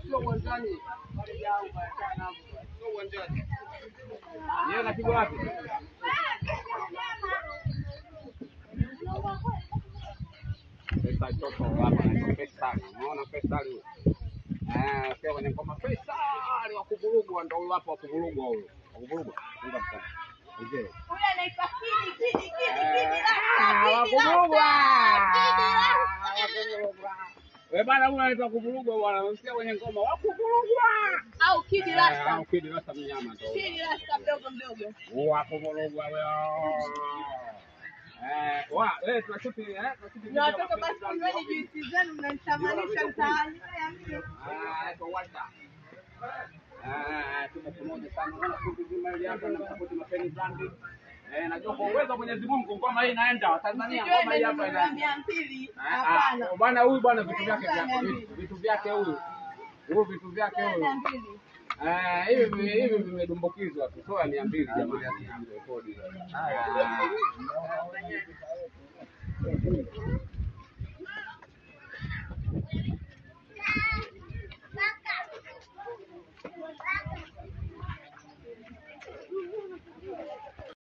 Sio uwanjani. Sio uwanjani. Yeye anapigwa wapi? Pesa toto hapa na pesa. Unaona pesa huyo. Sio kwenye ngoma pesa wa kuvurugwa ndio huyo hapo wa kuvurugwa huyo. Wa kuvurugwa. Ndio mtani. Ndio. Huyo anaitwa kidi. Wa kuvurugwa. Wewe bana huyo anaitwa kuvurugwa bwana. Unasikia kwenye ngoma wa kuvurugwa. Au kidi rasta. Au kidi rasta mnyama ndio. Kidi rasta mdogo. Wa kuvurugwa wewe. Tunashuti na watoto basi kunyweni juisi zenu mnanitamanisha mtaani. Tuko pamoja sana na kundi zima hili hapa na support mapeni brandi. Najua kwa uwezo wa Mwenyezi Mungu ngoma hii inaenda Tanzania, ngoma hii hapa inaenda 200. Hapana. Bwana huyu bwana vitu vyake huyu. Vitu vyake huyu. Hivi vimedumbukizwa tu toa 200 jamani rekodi.